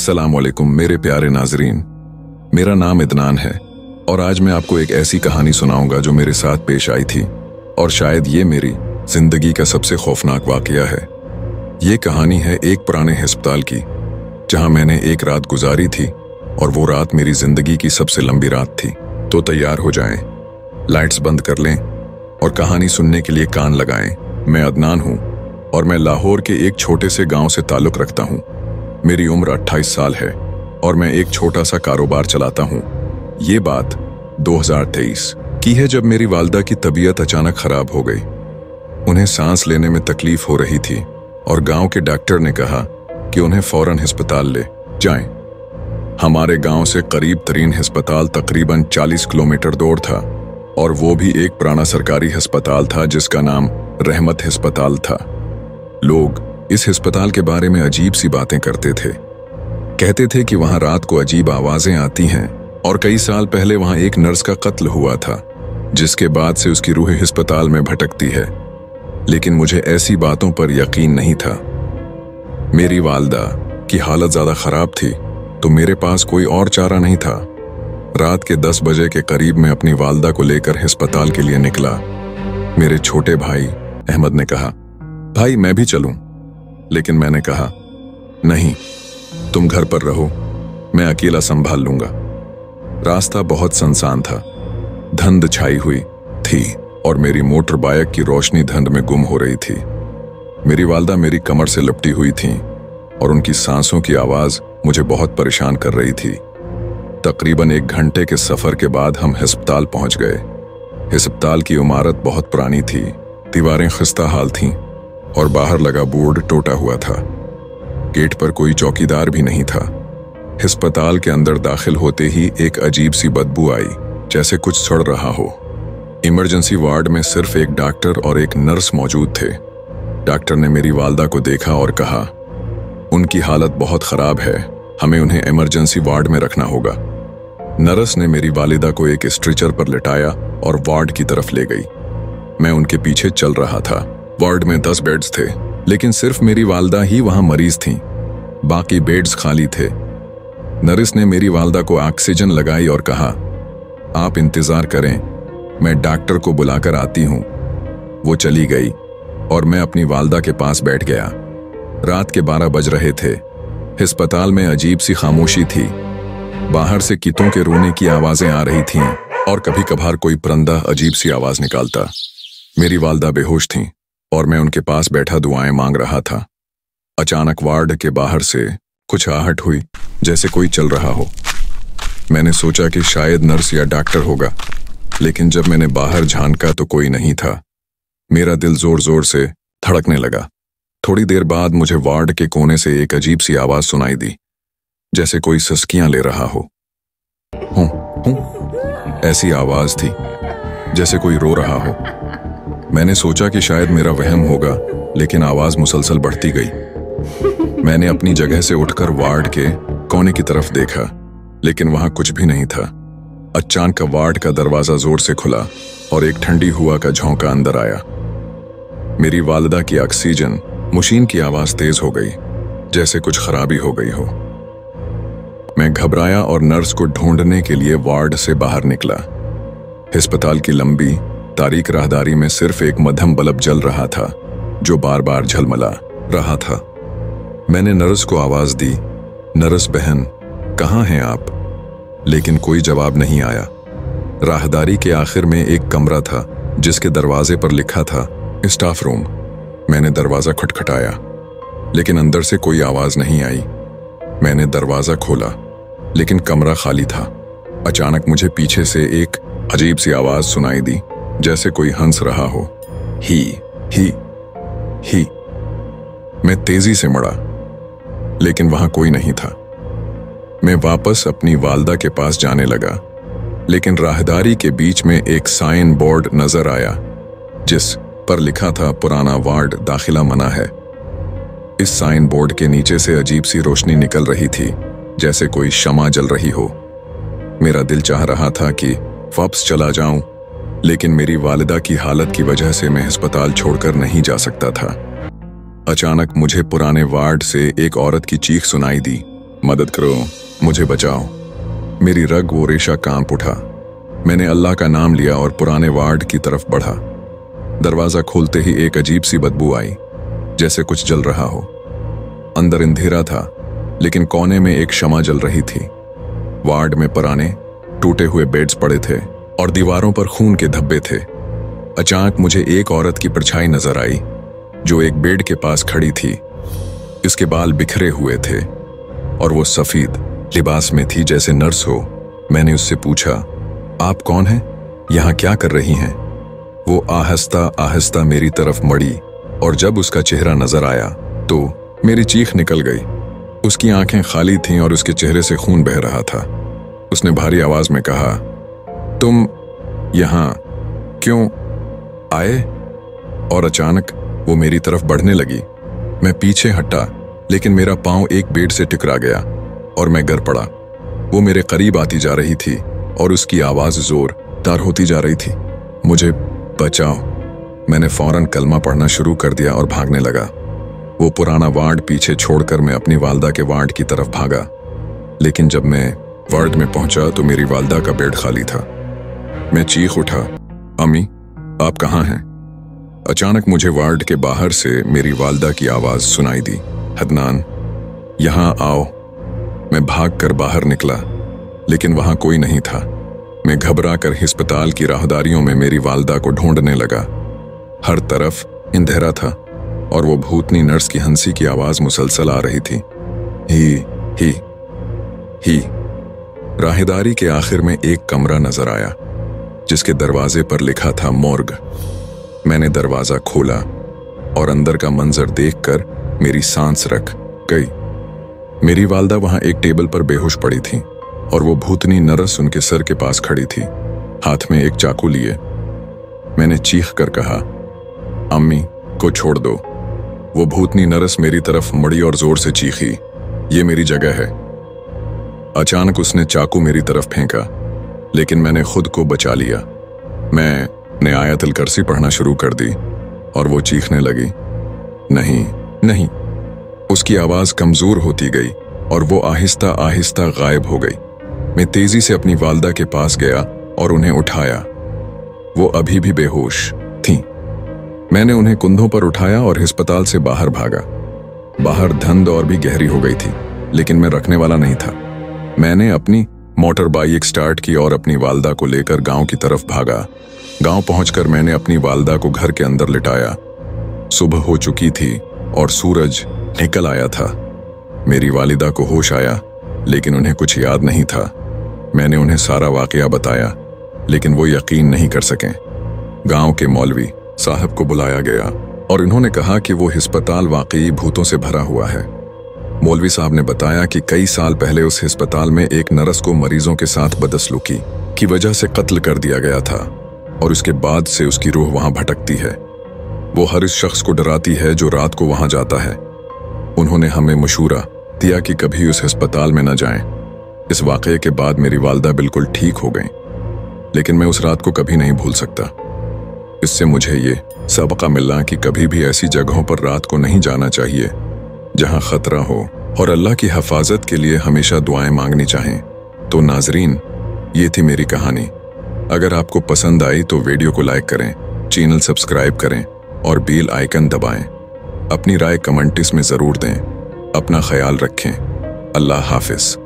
अस्सलामुअलैकुम मेरे प्यारे नाजरीन, मेरा नाम इदनान है और आज मैं आपको एक ऐसी कहानी सुनाऊंगा जो मेरे साथ पेश आई थी और शायद ये मेरी जिंदगी का सबसे खौफनाक वाकया है। ये कहानी है एक पुराने अस्पताल की जहां मैंने एक रात गुजारी थी और वो रात मेरी जिंदगी की सबसे लंबी रात थी। तो तैयार हो जाएं, लाइट्स बंद कर लें और कहानी सुनने के लिए कान लगाएं। मैं अदनान हूं और मैं लाहौर के एक छोटे से गांव से ताल्लुक रखता हूं। मेरी उम्र 28 साल है और मैं एक छोटा सा कारोबार चलाता हूं। ये बात 2023 की है जब मेरी वालदा की तबीयत अचानक खराब हो गई। उन्हें सांस लेने में तकलीफ हो रही थी और गांव के डॉक्टर ने कहा कि उन्हें फौरन अस्पताल ले जाएं। हमारे गांव से करीब तरीन अस्पताल तकरीबन 40 किलोमीटर दूर था और वो भी एक पुराना सरकारी अस्पताल था जिसका नाम रहमत अस्पताल था। लोग इस अस्पताल के बारे में अजीब सी बातें करते थे। कहते थे कि वहां रात को अजीब आवाजें आती हैं और कई साल पहले वहां एक नर्स का कत्ल हुआ था जिसके बाद से उसकी रूह अस्पताल में भटकती है। लेकिन मुझे ऐसी बातों पर यकीन नहीं था। मेरी वालदा की हालत ज्यादा खराब थी तो मेरे पास कोई और चारा नहीं था। रात के 10 बजे के करीब मैं अपनी वालदा को लेकर अस्पताल के लिए निकला। मेरे छोटे भाई अहमद ने कहा, भाई मैं भी चलूं, लेकिन मैंने कहा नहीं, तुम घर पर रहो, मैं अकेला संभाल लूंगा। रास्ता बहुत सुनसान था, धुंध छाई हुई थी और मेरी मोटर बाइक की रोशनी धुंध में गुम हो रही थी। मेरी वालदा मेरी कमर से लिपटी हुई थी और उनकी सांसों की आवाज मुझे बहुत परेशान कर रही थी। तकरीबन 1 घंटे के सफर के बाद हम अस्पताल पहुंच गए। अस्पताल की इमारत बहुत पुरानी थी, दीवारें खस्ता हाल थीं और बाहर लगा बोर्ड टूटा हुआ था। गेट पर कोई चौकीदार भी नहीं था। अस्पताल के अंदर दाखिल होते ही एक अजीब सी बदबू आई, जैसे कुछ सड़ रहा हो। इमरजेंसी वार्ड में सिर्फ एक डॉक्टर और एक नर्स मौजूद थे। डॉक्टर ने मेरी वालदा को देखा और कहा, उनकी हालत बहुत खराब है, हमें उन्हें इमरजेंसी वार्ड में रखना होगा। नर्स ने मेरी वालिदा को एक स्ट्रेचर पर लिटाया और वार्ड की तरफ ले गई। मैं उनके पीछे चल रहा था। वार्ड में 10 बेड्स थे, लेकिन सिर्फ मेरी वालदा ही वहां मरीज थीं। बाकी बेड्स खाली थे। नर्स ने मेरी वालदा को ऑक्सीजन लगाई और कहा, आप इंतजार करें, मैं डॉक्टर को बुलाकर आती हूं। वो चली गई और मैं अपनी वालदा के पास बैठ गया। रात के 12 बज रहे थे। अस्पताल में अजीब सी खामोशी थी। बाहर से कितों के रोने की आवाजें आ रही थीं और कभी कभार कोई परिंदा अजीब सी आवाज निकालता। मेरी वालदा बेहोश थीं और मैं उनके पास बैठा दुआएं मांग रहा था। अचानक वार्ड के बाहर से कुछ आहट हुई, जैसे कोई चल रहा हो। मैंने सोचा कि शायद नर्स या डॉक्टर होगा, लेकिन जब मैंने बाहर झांका तो कोई नहीं था। मेरा दिल जोर जोर से धड़कने लगा। थोड़ी देर बाद मुझे वार्ड के कोने से एक अजीब सी आवाज सुनाई दी, जैसे कोई सस्कियां ले रहा हो। हूं, ऐसी आवाज थी जैसे कोई रो रहा हो। मैंने सोचा कि शायद मेरा वहम होगा, लेकिन आवाज मुसलसल बढ़ती गई। मैंने अपनी जगह से उठकर वार्ड के कोने की तरफ देखा, लेकिन वहां कुछ भी नहीं था। अचानक वार्ड का दरवाजा जोर से खुला और एक ठंडी हवा का झोंका अंदर आया। मेरी वालिदा की ऑक्सीजन मशीन की आवाज तेज हो गई, जैसे कुछ खराबी हो गई हो। मैं घबराया और नर्स को ढूंढने के लिए वार्ड से बाहर निकला। अस्पताल की लंबी तारीक राहदारी में सिर्फ एक मध्यम बल्ब जल रहा था जो बार बार झलमला रहा था। मैंने नर्स को आवाज दी, नर्स बहन कहाँ हैं आप? लेकिन कोई जवाब नहीं आया। राहदारी के आखिर में एक कमरा था जिसके दरवाजे पर लिखा था स्टाफ रूम। मैंने दरवाजा खटखटाया, लेकिन अंदर से कोई आवाज नहीं आई। मैंने दरवाजा खोला, लेकिन कमरा खाली था। अचानक मुझे पीछे से एक अजीब सी आवाज सुनाई दी, जैसे कोई हंस रहा हो। ही ही। मैं तेजी से मुड़ा, लेकिन वहां कोई नहीं था। मैं वापस अपनी वालदा के पास जाने लगा, लेकिन राहदारी के बीच में एक साइन बोर्ड नजर आया जिस पर लिखा था पुराना वार्ड दाखिला मना है। इस साइन बोर्ड के नीचे से अजीब सी रोशनी निकल रही थी, जैसे कोई शमा जल रही हो। मेरा दिल चाह रहा था कि वापस चला जाऊं, लेकिन मेरी वालिदा की हालत की वजह से मैं अस्पताल छोड़कर नहीं जा सकता था। अचानक मुझे पुराने वार्ड से एक औरत की चीख सुनाई दी, मदद करो, मुझे बचाओ। मेरी रग वो रेशा कांप उठा। मैंने अल्लाह का नाम लिया और पुराने वार्ड की तरफ बढ़ा। दरवाजा खोलते ही एक अजीब सी बदबू आई, जैसे कुछ जल रहा हो। अंदर अंधेरा था, लेकिन कोने में एक शमा जल रही थी। वार्ड में पुराने टूटे हुए बेड्स पड़े थे और दीवारों पर खून के धब्बे थे। अचानक मुझे एक औरत की परछाई नजर आई, जो एक बेड के पास खड़ी थी। इसके बाल बिखरे हुए थे और वो सफेद लिबास में थी, जैसे नर्स हो। मैंने उससे पूछा, आप कौन हैं? यहाँ क्या कर रही हैं? वो आहिस्ता आहिस्ता मेरी तरफ मड़ी और जब उसका चेहरा नजर आया तो मेरी चीख निकल गई। उसकी आंखें खाली थीं और उसके चेहरे से खून बह रहा था। उसने भारी आवाज में कहा, तुम यहाँ क्यों आए? और अचानक वो मेरी तरफ बढ़ने लगी। मैं पीछे हटा, लेकिन मेरा पांव एक बेड से टकरा गया और मैं गिर पड़ा। वो मेरे करीब आती जा रही थी और उसकी आवाज जोरदार होती जा रही थी, मुझे बचाओ। मैंने फौरन कलमा पढ़ना शुरू कर दिया और भागने लगा। वो पुराना वार्ड पीछे छोड़कर मैं अपनी वालदा के वार्ड की तरफ भागा। लेकिन जब मैं वार्ड में पहुंचा तो मेरी वालदा का बेड खाली था। मैं चीख उठा, अम्मी आप कहाँ हैं? अचानक मुझे वार्ड के बाहर से मेरी वालदा की आवाज सुनाई दी, हदनान यहाँ आओ। मैं भागकर बाहर निकला, लेकिन वहां कोई नहीं था। मैं घबराकर अस्पताल की राहदारियों में मेरी वालदा को ढूंढने लगा। हर तरफ अंधेरा था और वो भूतनी नर्स की हंसी की आवाज मुसलसल आ रही थी, ही ही। राहदारी के आखिर में एक कमरा नजर आया, जिसके दरवाजे पर लिखा था मोर्ग। मैंने दरवाजा खोला और अंदर का मंजर देखकर मेरी सांस रुक गई। मेरी वालदा वहां एक टेबल पर बेहोश पड़ी थी और वो भूतनी नर्स उनके सर के पास खड़ी थी, हाथ में एक चाकू लिए। मैंने चीख कर कहा, अम्मी को छोड़ दो। वो भूतनी नर्स मेरी तरफ मुड़ी और जोर से चीखी, ये मेरी जगह है। अचानक उसने चाकू मेरी तरफ फेंका, लेकिन मैंने खुद को बचा लिया। मैंने आयतुल कुर्सी पढ़ना शुरू कर दी और वो चीखने लगी, नहीं नहीं। उसकी आवाज कमजोर होती गई और वो आहिस्ता आहिस्ता गायब हो गई। मैं तेजी से अपनी वालदा के पास गया और उन्हें उठाया। वो अभी भी बेहोश थीं। मैंने उन्हें कंधों पर उठाया और अस्पताल से बाहर भागा। बाहर धुंध और भी गहरी हो गई थी, लेकिन मैं रखने वाला नहीं था। मैंने अपनी मोटर बाइक स्टार्ट की और अपनी वालदा को लेकर गांव की तरफ भागा। गांव पहुंचकर मैंने अपनी वालदा को घर के अंदर लिटाया। सुबह हो चुकी थी और सूरज निकल आया था। मेरी वालिदा को होश आया, लेकिन उन्हें कुछ याद नहीं था। मैंने उन्हें सारा वाकया बताया, लेकिन वो यकीन नहीं कर सके। गांव के मौलवी साहब को बुलाया गया और इन्होंने कहा कि वो अस्पताल वाकई भूतों से भरा हुआ है। मौलवी साहब ने बताया कि कई साल पहले उस अस्पताल में एक नर्स को मरीजों के साथ बदसलूकी की वजह से कत्ल कर दिया गया था और उसके बाद से उसकी रूह वहां भटकती है। वो हर इस शख्स को डराती है जो रात को वहां जाता है। उन्होंने हमें मशूरा दिया कि कभी उस अस्पताल में न जाएं। इस वाकये के बाद मेरी वालदा बिल्कुल ठीक हो गई, लेकिन मैं उस रात को कभी नहीं भूल सकता। इससे मुझे ये सबका मिला कि कभी भी ऐसी जगहों पर रात को नहीं जाना चाहिए जहां खतरा हो, और अल्लाह की हिफाजत के लिए हमेशा दुआएं मांगनी चाहिए। तो नाजरीन, ये थी मेरी कहानी। अगर आपको पसंद आई तो वीडियो को लाइक करें, चैनल सब्सक्राइब करें और बेल आइकन दबाएं। अपनी राय कमेंट्स में ज़रूर दें। अपना ख्याल रखें। अल्लाह हाफिज।